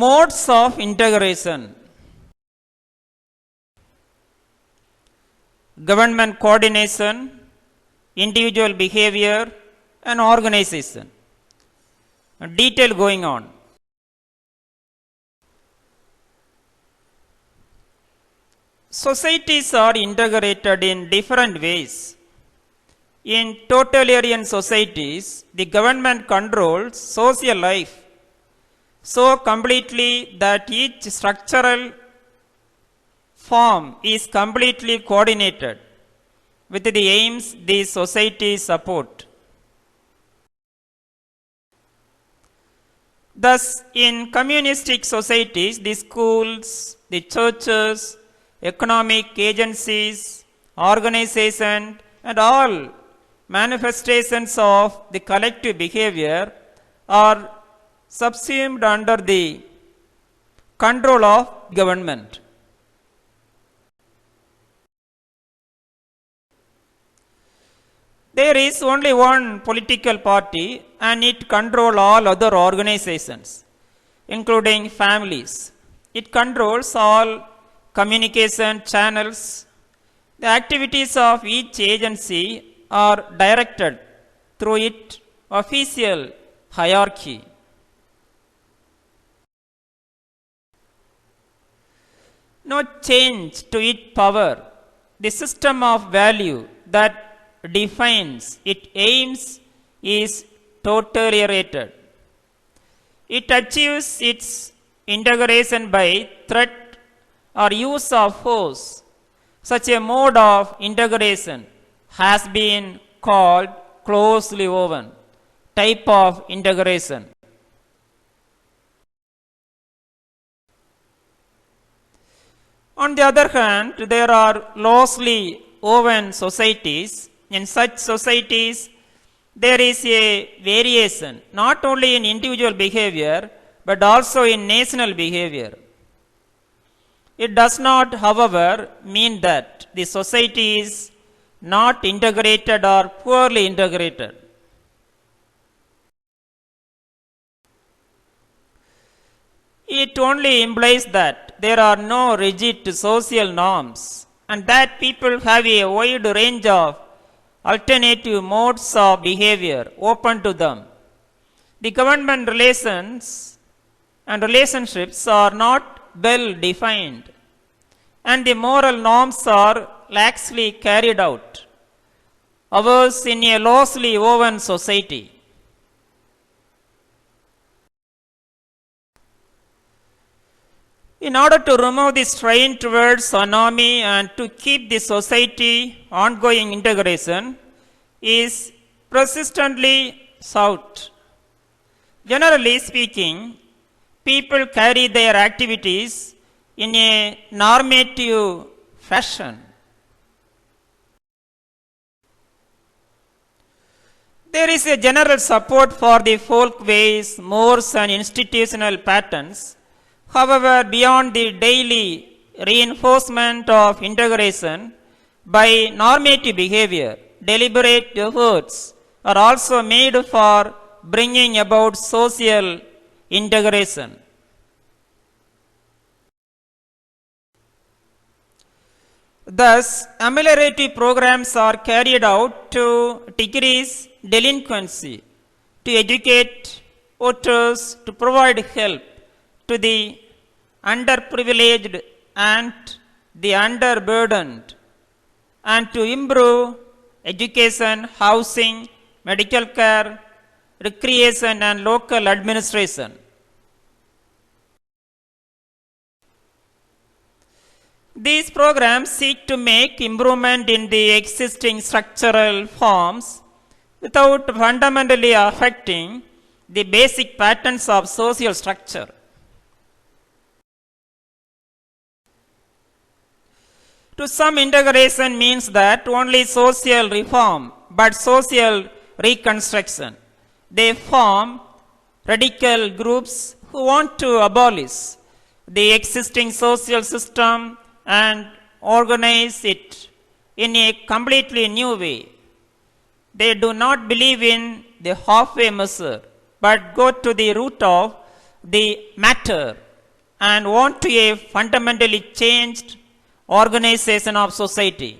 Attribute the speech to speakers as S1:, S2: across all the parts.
S1: Modes of integration: government coordination, individual behavior, and organization. Detail going on. Societies are integrated in different ways. In totalitarian societies, the government controls social life so completely that each structural form is completely coordinated with the aims these societies support. Thus, in communistic societies, the schools, the churches, economic agencies, organizations, and all manifestations of the collective behavior are subsumed under the control of government. There is only one political party and it controls all other organizations, including families. It controls all communication channels. The activities of each agency are directed through its official hierarchy. No change to its power. The system of value that defines its aims is totalitarian. It achieves its integration by threat or use of force. Such a mode of integration has been called closely woven type of integration. On the other hand, there are loosely woven societies. In such societies, there is a variation not only in individual behavior but also in national behavior. It does not, however, mean that the society is not integrated or poorly integrated. It only implies that there are no rigid social norms and that people have a wide range of alternative modes of behavior open to them. The government relations and relationships are not well defined, and the moral norms are laxly carried out. Ours in a loosely woven society. In order to remove the strain towards autonomy and to keep the society ongoing integration is persistently sought. Generally speaking, people carry their activities in a normative fashion. There is a general support for the folk ways, mores, and institutional patterns. However, beyond the daily reinforcement of integration by normative behavior, deliberate efforts are also made for bringing about social integration. Thus, ameliorative programs are carried out to decrease delinquency, to educate voters, to provide help to the underprivileged and the underburdened, and to improve education, housing, medical care, recreation, and local administration. These programs seek to make improvement in the existing structural forms without fundamentally affecting the basic patterns of social structure. To some, integration means that only social reform but social reconstruction. They form radical groups who want to abolish the existing social system and organize it in a completely new way. They do not believe in the halfway measure but go to the root of the matter and want to a fundamentally changed organization of society.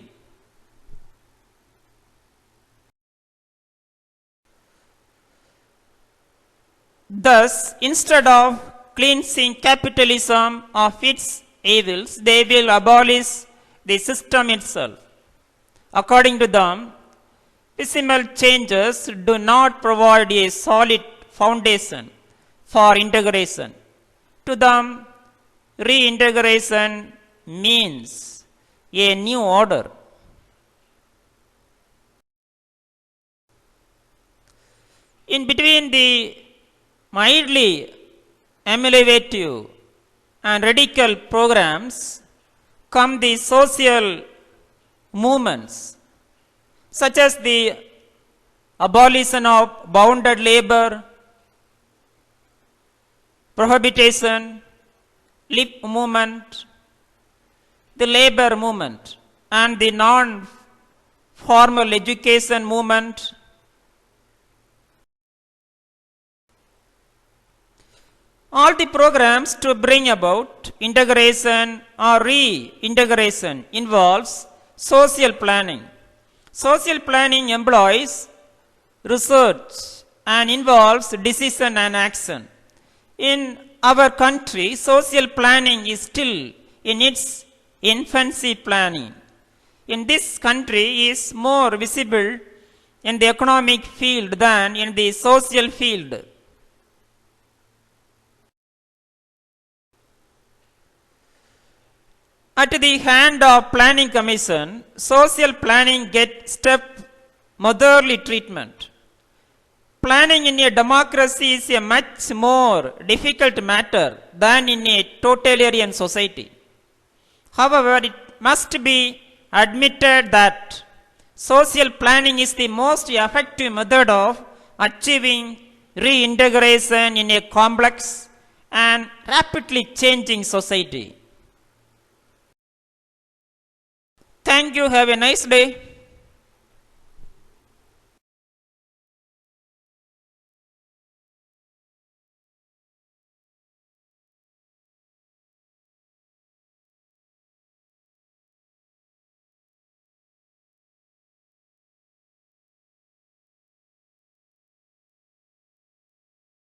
S1: Thus, instead of cleansing capitalism of its evils, they will abolish the system itself. According to them, piecemeal changes do not provide a solid foundation for integration. To them, reintegration means a new order. In between the mildly ameliorative and radical programs come the social movements, such as the abolition of bounded labor, prohibition, lip movement, the labor movement, and the non-formal education movement. All the programs to bring about integration or reintegration involves social planning. Social planning employs research and involves decision and action. In our country, social planning is still in its infancy planning. In this country is more visible in the economic field than in the social field. At the hand of planning commission, social planning gets step motherly treatment. Planning in a democracy is a much more difficult matter than in a totalitarian society. However, it must be admitted that social planning is the most effective method of achieving reintegration in a complex and rapidly changing society. Thank you. Have a nice day.